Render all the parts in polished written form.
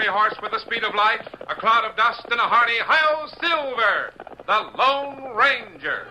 horse with the speed of light, a cloud of dust, and a hearty "Hi-Yo Silver," the Lone Ranger.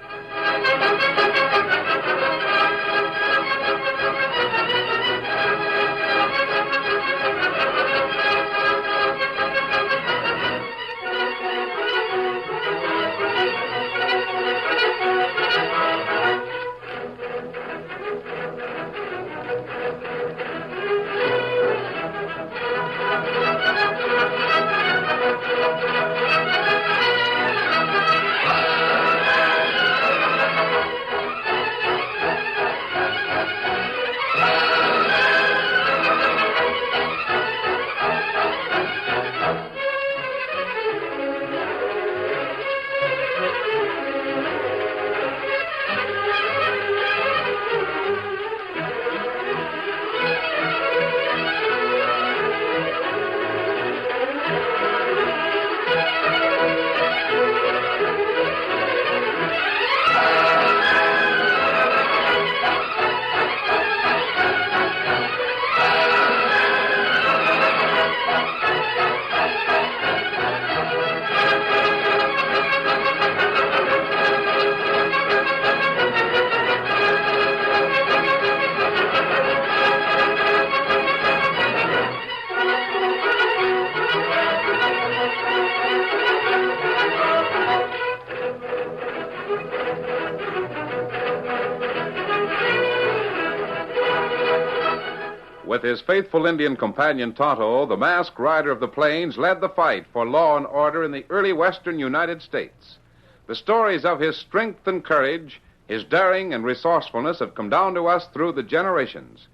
With his faithful Indian companion Tonto, the masked rider of the plains led the fight for law and order in the early western United States. The stories of his strength and courage, his daring and resourcefulness have come down to us through the generations.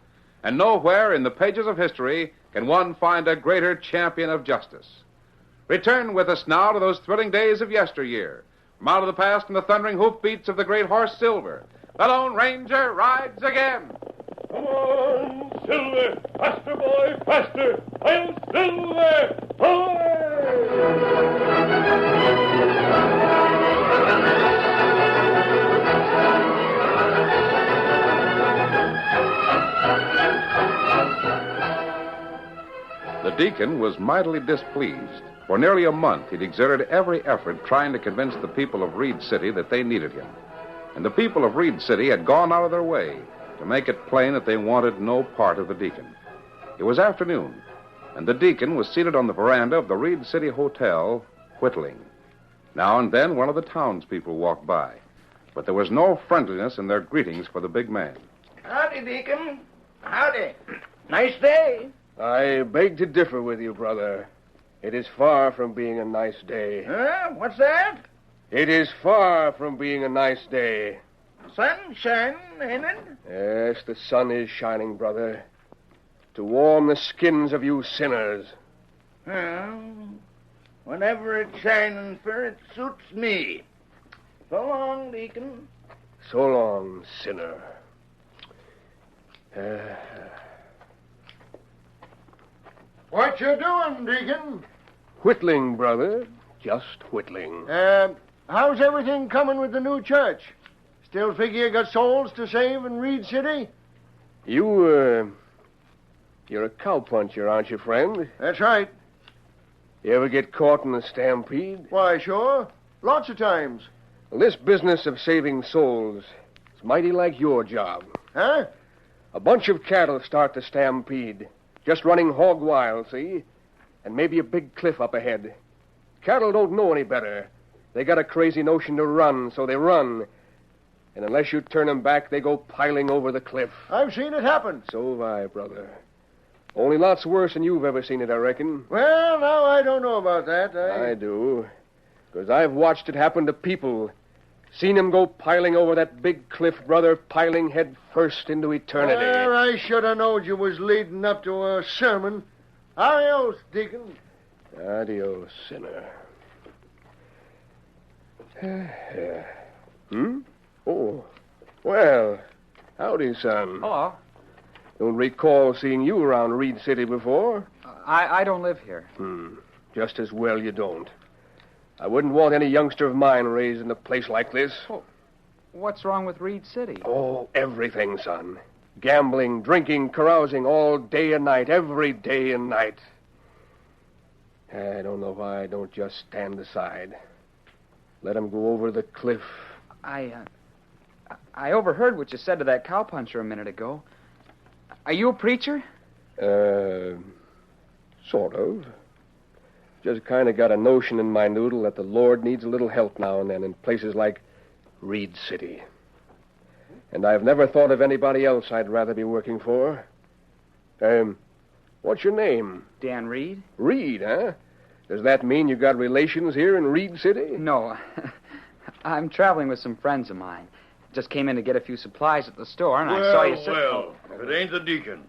And nowhere in the pages of history can one find a greater champion of justice. Return with us now to those thrilling days of yesteryear. From out of the past and the thundering hoofbeats of the great horse Silver, the Lone Ranger rides again. Come on, Silver! Faster, boy, faster! I'll Silver! The Deacon was mightily displeased. For nearly a month, he'd exerted every effort trying to convince the people of Reed City that they needed him. And the people of Reed City had gone out of their way to make it plain that they wanted no part of the Deacon. It was afternoon, and the Deacon was seated on the veranda of the Reed City Hotel, whittling. Now and then, one of the townspeople walked by, but there was no friendliness in their greetings for the big man. Howdy, Deacon. Howdy. Nice day. I beg to differ with you, brother. It is far from being a nice day. Huh? What's that? It is far from being a nice day. Sunshine, ain't it? Yes, the sun is shining, brother, to warm the skins of you sinners. Well, whatever it's shining for, it suits me. So long, Deacon. So long, sinner. What you doing, Deacon? Whittling, brother. Just whittling. How's everything coming with the new church? Still figure you got souls to save in Reed City? You're a cowpuncher, aren't you, friend? That's right. You ever get caught in a stampede? Why, sure. Lots of times. Well, this business of saving souls is mighty like your job. Huh? A bunch of cattle start the stampede, just running hog wild, see? And maybe a big cliff up ahead. Cattle don't know any better. They got a crazy notion to run, so they run. And unless you turn them back, they go piling over the cliff. I've seen it happen. So have I, brother. Only lots worse than you've ever seen it, I reckon. Well, now, I don't know about that. I do. Because I've watched it happen to people. Seen them go piling over that big cliff, brother, piling head first into eternity. Well, I should have known you was leading up to a sermon. Adios, Deacon. Adios, sinner. Oh, well, howdy, son. Hello. Don't recall seeing you around Reed City before. I don't live here. Just as well you don't. I wouldn't want any youngster of mine raised in a place like this. Well, what's wrong with Reed City? Oh, everything, son. Gambling, drinking, carousing all day and night, every day and night. I don't know why I don't just stand aside. Let him go over the cliff. I overheard what you said to that cowpuncher a minute ago. Are you a preacher? Sort of. Just kind of got a notion in my noodle that the Lord needs a little help now and then in places like Reed City. And I've never thought of anybody else I'd rather be working for. What's your name? Dan Reed? Reed, huh? Does that mean you got relations here in Reed City? No. I'm traveling with some friends of mine. Just came in to get a few supplies at the store, and I saw you sitting... Well, if it ain't the Deacon.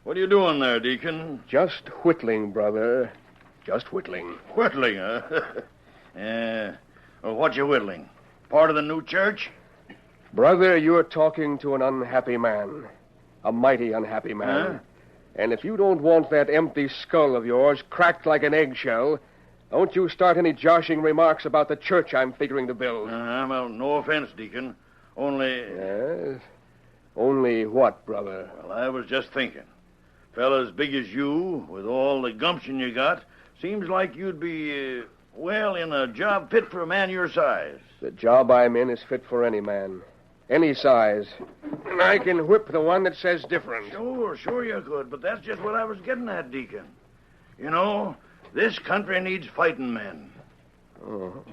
What are you doing there, Deacon? Just whittling, brother. Just whittling. Whittling, huh? Well, what you whittling? Part of the new church? Brother, you're talking to an unhappy man. A mighty unhappy man. Huh? And if you don't want that empty skull of yours cracked like an eggshell, don't you start any joshing remarks about the church I'm figuring to build. Well, no offense, Deacon. Only... Yes? Only what, brother? Well, I was just thinking. Fella as big as you, with all the gumption you got, seems like you'd be, in a job fit for a man your size. The job I'm in is fit for any man. Any size. And I can whip the one that says different. Sure you could, but that's just what I was getting at, Deacon. You know, this country needs fighting men. Oh.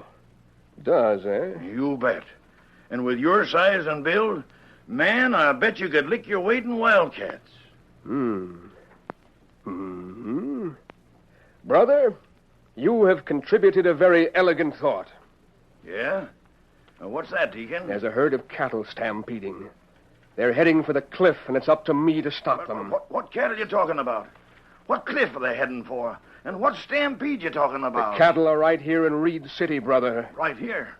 Does, eh? You bet. And with your size and build, man, I bet you could lick your weight in wildcats. Brother, you have contributed a very elegant thought. Yeah? What's that, Deacon? There's a herd of cattle stampeding. They're heading for the cliff, and it's up to me to stop them. What cattle you talking about? What cliff are they heading for? And what stampede you talking about? The cattle are right here in Reed City, brother. Right here?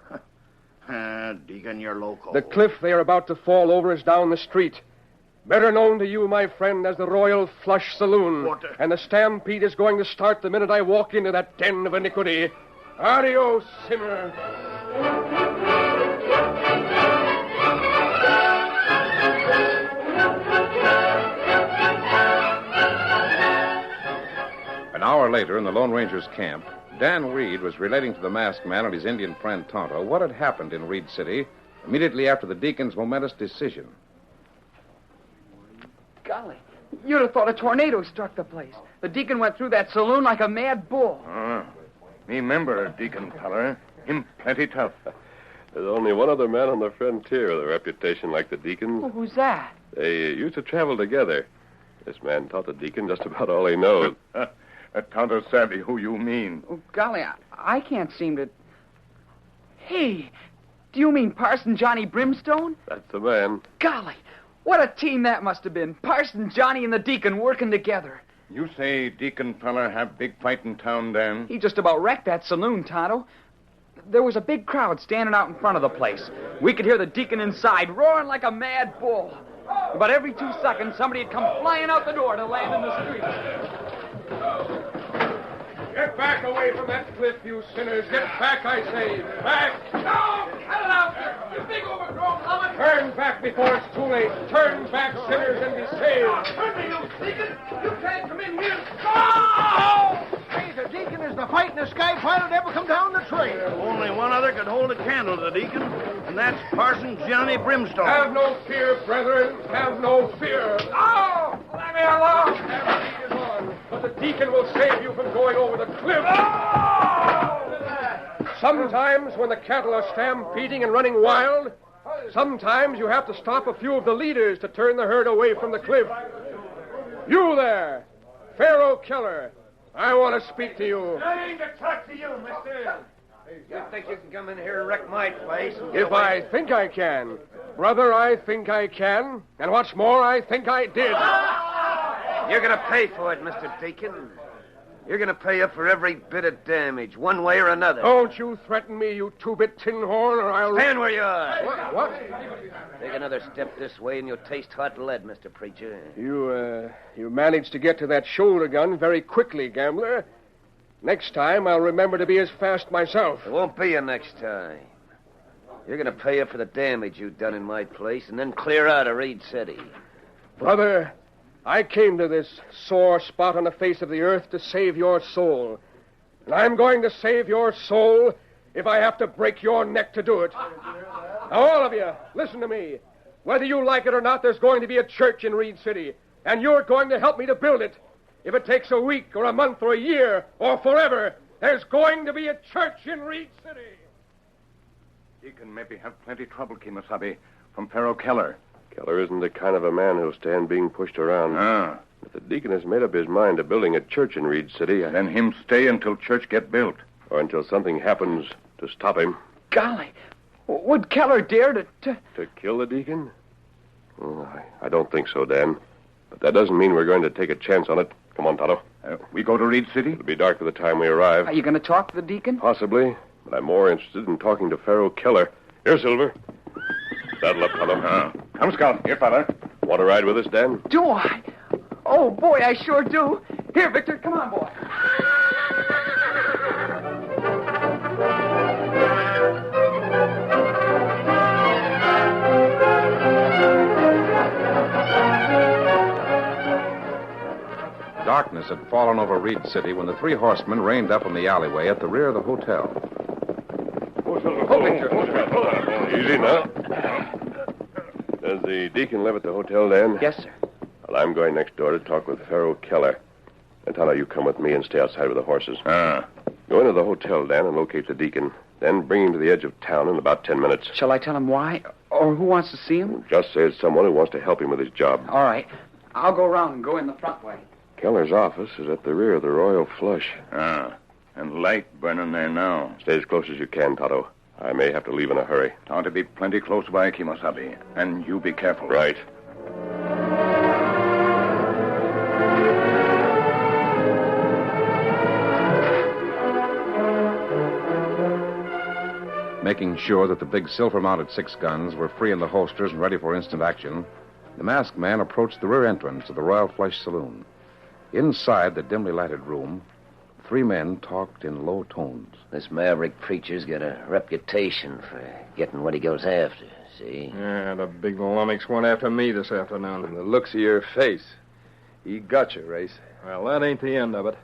Deacon, you're loco. The cliff they are about to fall over is down the street. Better known to you, my friend, as the Royal Flush Saloon. What? And the stampede is going to start the minute I walk into that den of iniquity. Adios, sinner. An hour later, in the Lone Ranger's camp, Dan Reed was relating to the masked man and his Indian friend Tonto what had happened in Reed City immediately after the Deacon's momentous decision. Golly, you'd have thought a tornado struck the place. The Deacon went through that saloon like a mad bull. Me member, Deacon feller. Him plenty tough. There's only one other man on the frontier with a reputation like the Deacon's. Well, who's that? They used to travel together. This man taught the Deacon just about all he knows. Tonto savvy who you mean. Oh, golly, I can't seem to... Hey, do you mean Parson Johnny Brimstone? That's the man. Golly, what a team that must have been. Parson Johnny and the Deacon working together. You say Deacon feller have big fight in town, Dan? He just about wrecked that saloon, Tonto. There was a big crowd standing out in front of the place. We could hear the Deacon inside roaring like a mad bull. About every 2 seconds, somebody would come flying out the door to land in the street. Get back away from that cliff, you sinners. Get back, I say. Back. No! Cut it out there! You big overgrown lummox! Turn back before it's too late. Turn back, sinners, and be saved. Turn me, you Deacon! You can't come in here! Oh! Hey, the Deacon is the fightingest sky pilot ever come down the trail. Only one other could hold a candle to the Deacon, and that's Parson Johnny Brimstone. Have no fear, brethren. Have no fear. Oh! Let me alone! Everything is on, but the Deacon will save you from going over the cliff. Sometimes when the cattle are stampeding and running wild, sometimes you have to stop a few of the leaders to turn the herd away from the cliff. You there, Pharaoh Keller, I want to speak to you. I ain't to talk to you, mister. You think you can come in here and wreck my place? If I think I can. Brother, I think I can. And what's more, I think I did. You're going to pay for it, Mr. Deacon. You're going to pay up for every bit of damage, one way or another. Don't you threaten me, you two-bit tin horn, or I'll... Stand where you are. What? Take another step this way and you'll taste hot lead, Mr. Preacher. You managed to get to that shoulder gun very quickly, gambler. Next time, I'll remember to be as fast myself. It won't be a next time. You're going to pay up for the damage you've done in my place and then clear out of Reed City. Brother, I came to this sore spot on the face of the earth to save your soul. And I'm going to save your soul if I have to break your neck to do it. Now, all of you, listen to me. Whether you like it or not, there's going to be a church in Reed City, and you're going to help me to build it. If it takes a week or a month or a year or forever, there's going to be a church in Reed City. Deacon maybe have plenty trouble, Kemosabe, from Pharaoh Keller. Keller isn't the kind of a man who'll stand being pushed around. If the deacon has made up his mind to building a church in Reed City... Then him stay until church get built. Or until something happens to stop him. Golly, would Keller dare to... To kill the deacon? Oh, I don't think so, Dan. But that doesn't mean we're going to take a chance on it. Come on, Tonto. We go to Reed City? It'll be dark by the time we arrive. Are you going to talk to the deacon? Possibly, but I'm more interested in talking to Pharaoh Keller. Here, Silver. Saddle up, Tonto. Come, Scout. Here, fella. Want to ride with us, Dan? Do I? Oh, boy, I sure do. Here, Victor, come on, boy. Darkness had fallen over Reed City when the three horsemen reined up in the alleyway at the rear of the hotel. Easy now. Does the deacon live at the hotel, Dan? Yes, sir. Well, I'm going next door to talk with Pharaoh Keller. And Tonto, you come with me and stay outside with the horses. Go into the hotel, Dan, and locate the deacon. Then bring him to the edge of town in about 10 minutes. Shall I tell him why? Or who wants to see him? Just say it's someone who wants to help him with his job. All right. I'll go around and go in the front way. Keller's office is at the rear of the Royal Flush. And light burning there now. Stay as close as you can, Tonto. I may have to leave in a hurry. Ought to be plenty close by, Kemosabe. And you be careful. Right. Making sure that the big silver-mounted 6 guns were free in the holsters and ready for instant action, the masked man approached the rear entrance of the Royal Flush Saloon. Inside the dimly lighted room, 3 men talked in low tones. This maverick preacher's got a reputation for getting what he goes after, see? Yeah, the big lummox went after me this afternoon. From the looks of your face, he got you, Race. Well, that ain't the end of it.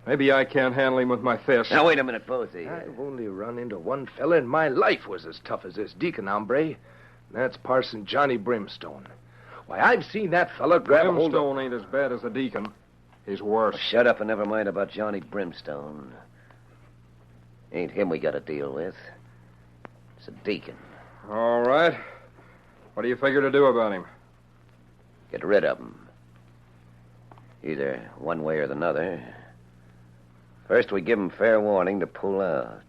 Maybe I can't handle him with my fists. Now, wait a minute, both of you. I've only run into one fella in my life was as tough as this Deacon hombre. And that's Parson Johnny Brimstone. Why, I've seen that fella grab a hold of... Brimstone ain't as bad as the Deacon. He's worse. Shut up and never mind about Johnny Brimstone. Ain't him we got to deal with. It's a Deacon. All right. What do you figure to do about him? Get rid of him. Either one way or the other. First, we give him fair warning to pull out.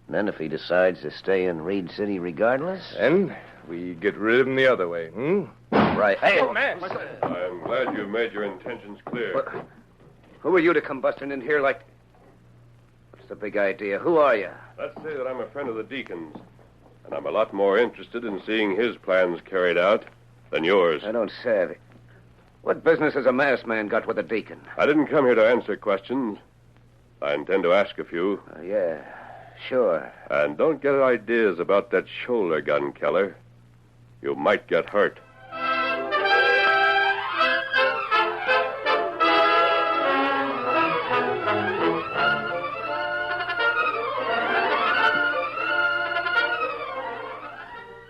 And then if he decides to stay in Reed City regardless... And we get rid of him the other way, Right. Hey, man! I'm glad you made your intentions clear. Who are you to come busting in here like... What's the big idea? Who are you? Let's say that I'm a friend of the deacon's. And I'm a lot more interested in seeing his plans carried out than yours. I don't savvy. What business has a masked man got with a deacon? I didn't come here to answer questions. I intend to ask a few. Yeah, sure. And don't get ideas about that shoulder gun, Keller. You might get hurt.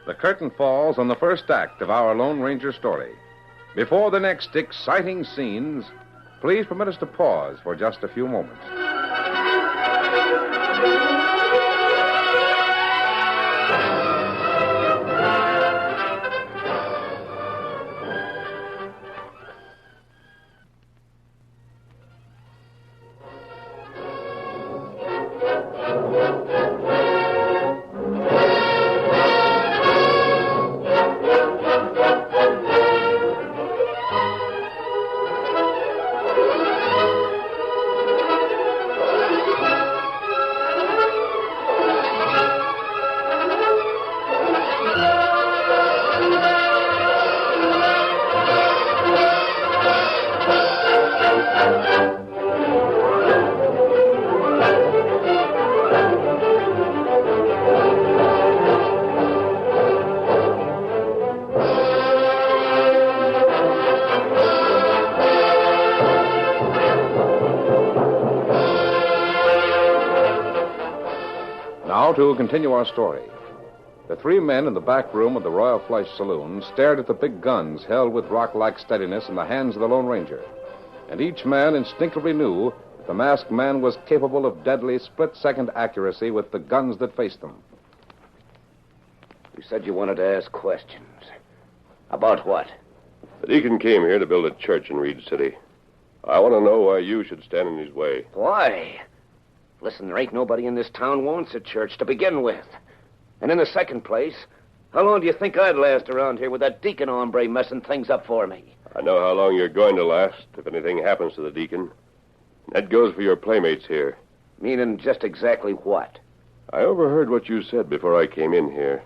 The curtain falls on the first act of our Lone Ranger story. Before the next exciting scenes, please permit us to pause for just a few moments. Now to continue our story. The three men in the back room of the Royal Flush Saloon stared at the big guns held with rock-like steadiness in the hands of the Lone Ranger. And each man instinctively knew that the masked man was capable of deadly split-second accuracy with the guns that faced them. You said you wanted to ask questions. About what? The deacon came here to build a church in Reed City. I want to know why you should stand in his way. Why? Listen, there ain't nobody in this town wants a church to begin with. And in the second place, how long do you think I'd last around here with that deacon hombre messing things up for me? I know how long you're going to last if anything happens to the deacon. That goes for your playmates here. Meaning just exactly what? I overheard what you said before I came in here.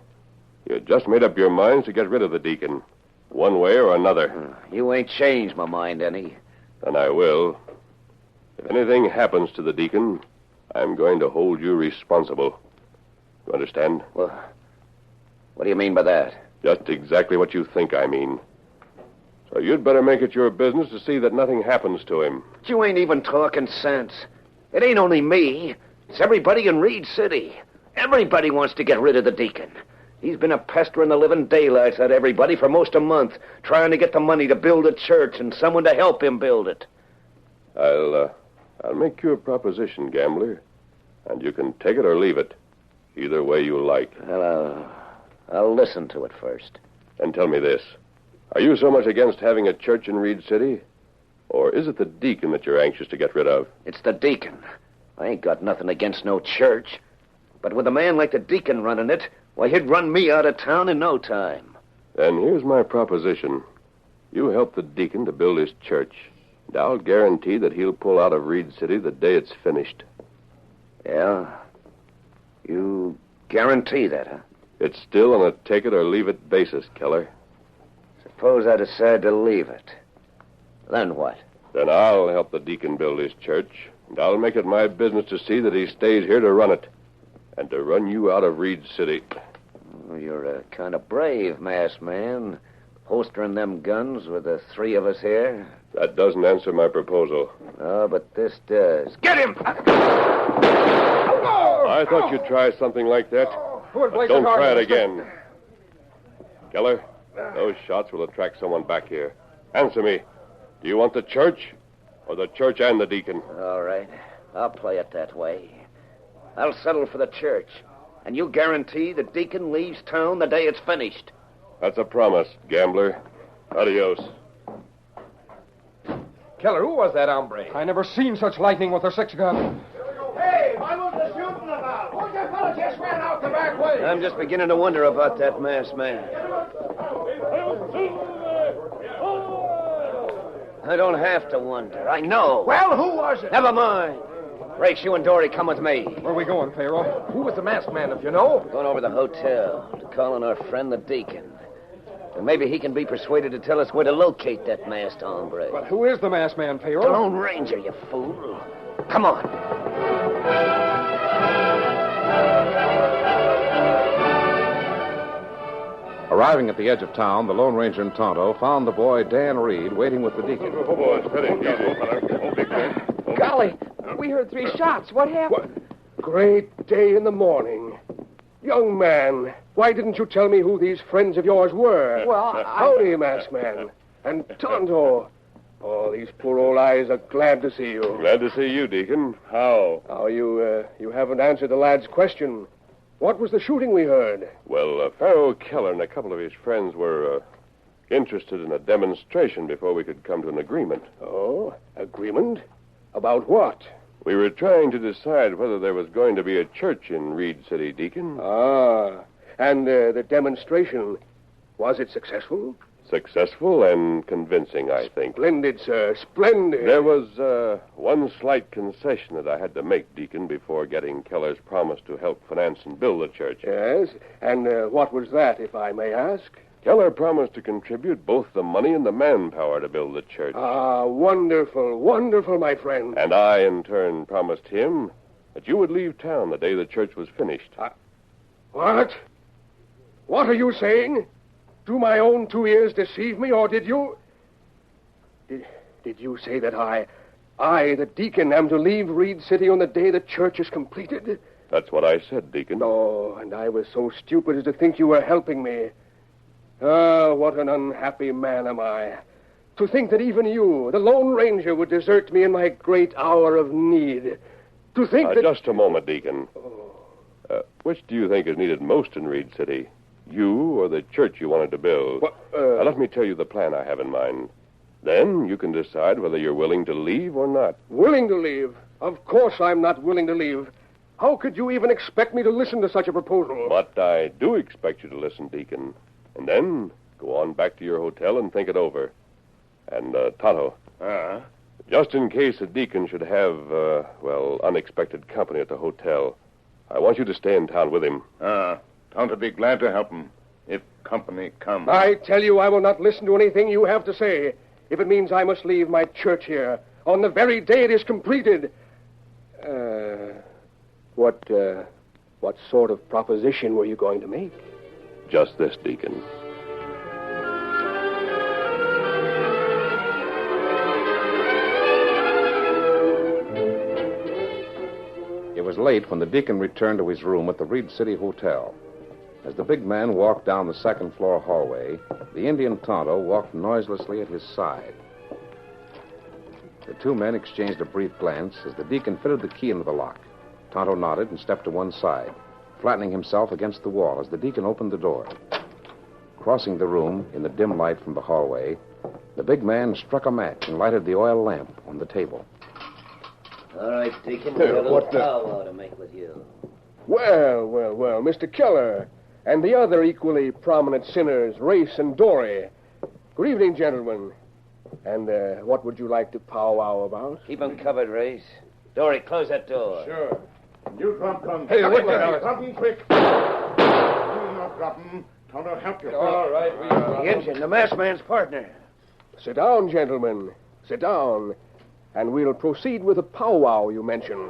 You just made up your minds to get rid of the deacon, one way or another. You ain't changed my mind any. And I will. If anything happens to the deacon, I'm going to hold you responsible. You understand? Well, what do you mean by that? Just exactly what you think I mean. So you'd better make it your business to see that nothing happens to him. But you ain't even talking sense. It ain't only me. It's everybody in Reed City. Everybody wants to get rid of the deacon. He's been a pestering the living daylights out of everybody for most a month, trying to get the money to build a church and someone to help him build it. I'll make you a proposition, gambler, and you can take it or leave it, either way you like. Well, I'll listen to it first. And tell me this. Are you so much against having a church in Reed City? Or is it the deacon that you're anxious to get rid of? It's the deacon. I ain't got nothing against no church. But with a man like the deacon running it, why, he'd run me out of town in no time. Then here's my proposition. You help the deacon to build his church, and I'll guarantee that he'll pull out of Reed City the day it's finished. Yeah? You guarantee that, huh? It's still on a take-it-or-leave-it basis, Keller. Suppose I decide to leave it. Then what? Then I'll help the deacon build his church, and I'll make it my business to see that he stays here to run it, and to run you out of Reed City. You're kind of brave, masked man, holstering them guns with the three of us here. That doesn't answer my proposal. Oh, but this does. Get him! I thought you'd try something like that. But don't try it again. Keller, those shots will attract someone back here. Answer me. Do you want the church or the church and the deacon? All right. I'll play it that way. I'll settle for the church. And you guarantee the deacon leaves town the day it's finished. That's a promise, gambler. Adios. Keller, who was that hombre? I never seen such lightning with a six-gun. Hey, what was the shooting about? Who the fella just ran out the back way? I'm just beginning to wonder about that masked man. I don't have to wonder. I know. Well, who was it? Never mind. Rakes, you and Dory come with me. Where are we going, Pharaoh? Who was the masked man, if you know? We're going over to the hotel to call on our friend the deacon. And maybe he can be persuaded to tell us where to locate that masked hombre. But who is the masked man, The Pharaoh? Lone Ranger, you fool. Come on. Arriving at the edge of town, the Lone Ranger and Tonto found the boy Dan Reed waiting with the deacon. Oh, boy, steady. Easy. Golly, we heard 3 shots. What happened? Great day in the morning. Young man, why didn't you tell me who these friends of yours were? Well, Howdy, masked man. And Tonto. Oh, these poor old eyes are glad to see you. Glad to see you, Deacon. How? Oh, you haven't answered the lad's question. What was the shooting we heard? Well, Pharaoh Keller and a couple of his friends were interested in a demonstration before we could come to an agreement. Oh, agreement? About what? We were trying to decide whether there was going to be a church in Reed City, Deacon. Ah, and the demonstration, was it successful? Successful and convincing, I think. Splendid, sir, splendid. There was one slight concession that I had to make, Deacon, before getting Keller's promise to help finance and build the church. Yes, and what was that, if I may ask? Keller promised to contribute both the money and the manpower to build the church. Ah, wonderful, wonderful, my friend. And I, in turn, promised him that you would leave town the day the church was finished. What? What are you saying? Do my own 2 ears deceive me, or did you... Did you say that I, the deacon, am to leave Reed City on the day the church is completed? That's what I said, Deacon. Oh, and I was so stupid as to think you were helping me. Ah, what an unhappy man am I. To think that even you, the Lone Ranger, would desert me in my great hour of need. To think that... Just a moment, Deacon. Which do you think is needed most in Reed City? You or the church you wanted to build? Now, let me tell you the plan I have in mind. Then you can decide whether you're willing to leave or not. Willing to leave? Of course I'm not willing to leave. How could you even expect me to listen to such a proposal? But I do expect you to listen, Deacon. And then go on back to your hotel and think it over. And, Tonto. Just in case the Deacon should have, unexpected company at the hotel, I want you to stay in town with him. Tonto be glad to help him if company comes. I tell you, I will not listen to anything you have to say. If it means I must leave my church here on the very day it is completed. What sort of proposition were you going to make? Just this, Deacon. It was late when the deacon returned to his room at the Reed City Hotel. As the big man walked down the second-floor hallway, the Indian Tonto walked noiselessly at his side. The two men exchanged a brief glance as the deacon fitted the key into the lock. Tonto nodded and stepped to one side, flattening himself against the wall as the deacon opened the door. Crossing the room in the dim light from the hallway, the big man struck a match and lighted the oil lamp on the table. All right, Deacon, we've got a little powwow to make with you. Well, Mr. Keller, and the other equally prominent sinners, Race and Dory. Good evening, gentlemen. And what would you like to powwow about? Keep 'em covered, Race. Dory, close that door. Sure. You drop them. Hey, wait, drop them quick. You not drop them. Tonto, help you. All right, The engine, the masked man's partner. Sit down, gentlemen. Sit down. And we'll proceed with the powwow you mentioned.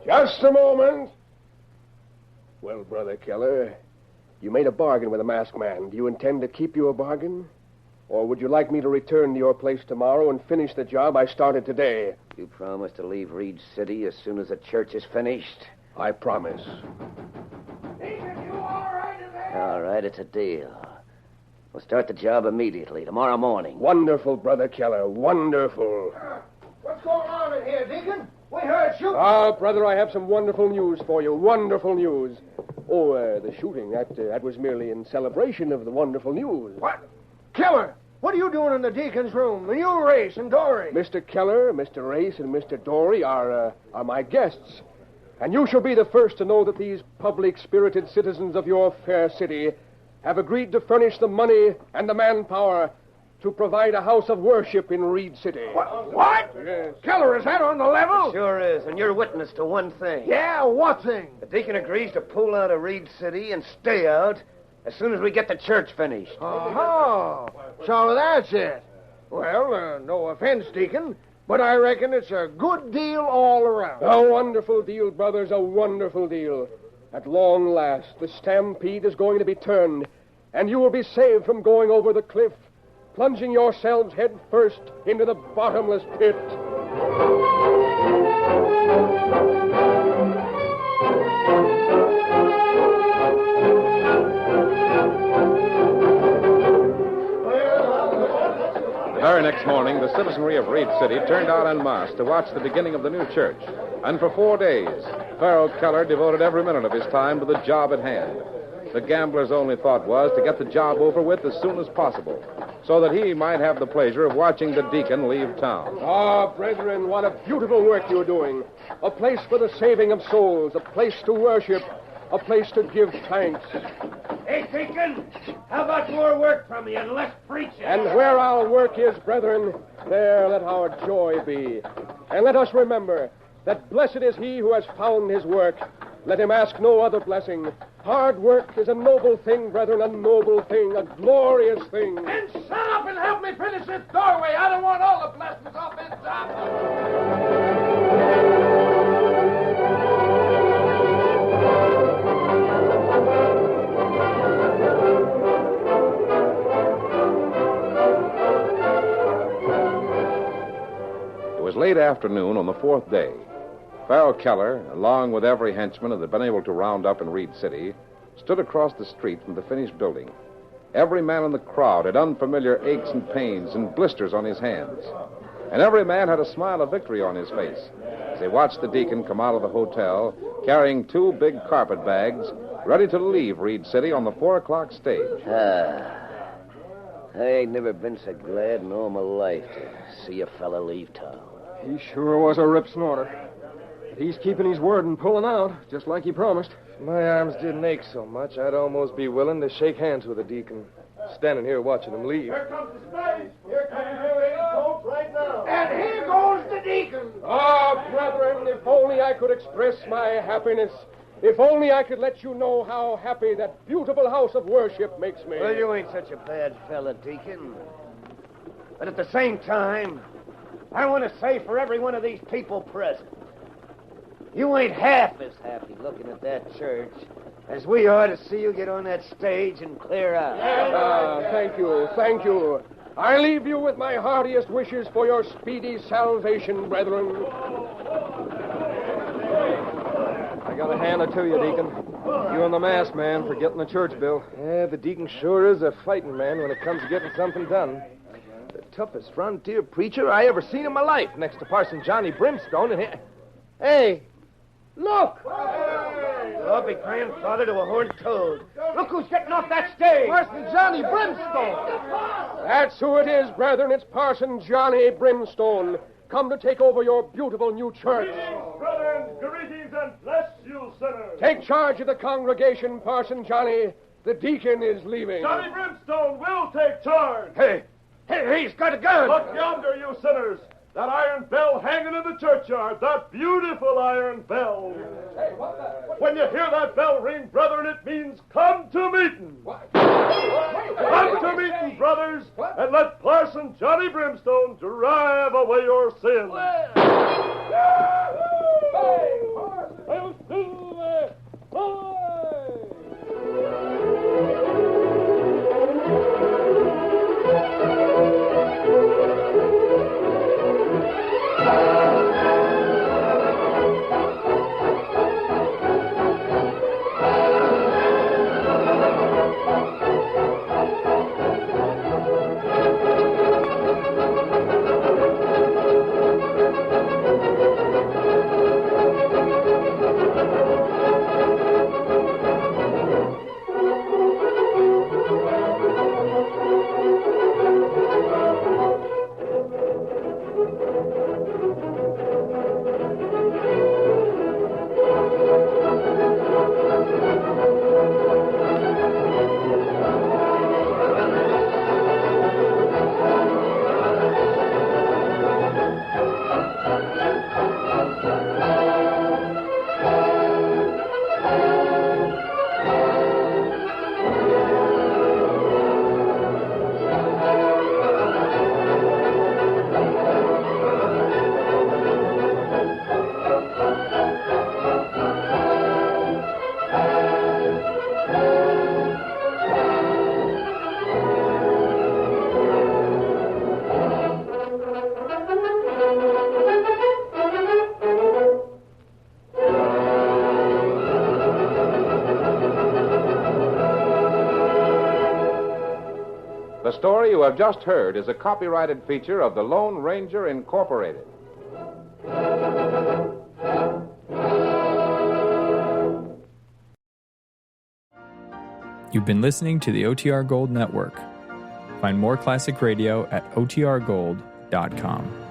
Just a moment. Well, Brother Keller, you made a bargain with the masked man. Do you intend to keep your bargain? Or would you like me to return to your place tomorrow and finish the job I started today? You promise to leave Reed City as soon as the church is finished? I promise. Deacon, you all right in there? All right, it's a deal. We'll start the job immediately, tomorrow morning. Wonderful, Brother Keller, wonderful. What's going on in here, Deacon? We heard shooting. Ah, brother, I have some wonderful news for you. Wonderful news. Oh, the shooting, that was merely in celebration of the wonderful news. What? Keller, what are you doing in the deacon's room? The you, Race, and Dory. Mr. Keller, Mr. Race, and Mr. Dory are my guests. And you shall be the first to know that these public-spirited citizens of your fair city have agreed to furnish the money and the manpower to provide a house of worship in Reed City. What? Yes. Keller, is that on the level? Sure is, and you're witness to one thing. Yeah, what thing? The deacon agrees to pull out of Reed City and stay out as soon as we get the church finished. Oh, so that's it. Well, no offense, Deacon, but I reckon it's a good deal all around. A wonderful deal, brothers, a wonderful deal. At long last, the stampede is going to be turned, and you will be saved from going over the cliff, plunging yourselves head first into the bottomless pit. The very next morning, the citizenry of Reed City turned out en masse to watch the beginning of the new church. And for 4 days, Pharaoh Keller devoted every minute of his time to the job at hand. The gambler's only thought was to get the job over with as soon as possible, so that he might have the pleasure of watching the deacon leave town. Ah, brethren, what a beautiful work you're doing. A place for the saving of souls, a place to worship, a place to give thanks. Hey, Deacon, how about more work from you and less preaching? And where our work is, brethren, there let our joy be. And let us remember that blessed is he who has found his work. Let him ask no other blessing. Hard work is a noble thing, brethren, a noble thing, a glorious thing. Then shut up and help me finish this doorway. I don't want all the blessings off this job. was late afternoon on the fourth day. Farrell Keller, along with every henchman that had been able to round up in Reed City, stood across the street from the finished building. Every man in the crowd had unfamiliar aches and pains and blisters on his hands. And every man had a smile of victory on his face as they watched the deacon come out of the hotel carrying 2 big carpet bags, ready to leave Reed City on the 4 o'clock stage. I ain't never been so glad in all my life to see a fella leave town. He sure was a rip snorter. He's keeping his word and pulling out, just like he promised. If my arms didn't ache so much, I'd almost be willing to shake hands with the deacon, standing here watching him leave. Here comes the stage. Here comes the folks right now. And here goes the deacon. Ah, brethren, if only I could express my happiness. If only I could let you know how happy that beautiful house of worship makes me. Well, you ain't such a bad fella, Deacon. But at the same time, I want to say for every one of these people present, you ain't half as happy looking at that church as we are to see you get on that stage and clear out. Thank you. I leave you with my heartiest wishes for your speedy salvation, brethren. I got a hand or two, you Deacon. You and the masked man for getting the church bill. Yeah, the Deacon sure is a fighting man when it comes to getting something done. The toughest frontier preacher I ever seen in my life, next to Parson Johnny Brimstone. And Hey, look! I'll be grandfather to a horned toad. Look who's getting off that stage. Parson Johnny Brimstone. That's who it is, brethren. It's Parson Johnny Brimstone, come to take over your beautiful new church. Brethren, greetings and bless you, sinners. Take charge of the congregation, Parson Johnny. The deacon is leaving. Johnny Brimstone will take charge. Hey, he's got a gun. Look yonder, you sinners. That iron bell hanging in the churchyard, that beautiful iron bell. When you hear that bell ring, brethren, it means come to meeting. Come to meeting, brothers, and let Parson Johnny Brimstone drive away your sins. The story you have just heard is a copyrighted feature of the Lone Ranger Incorporated. You've been listening to the OTR Gold Network. Find more classic radio at otrgold.com.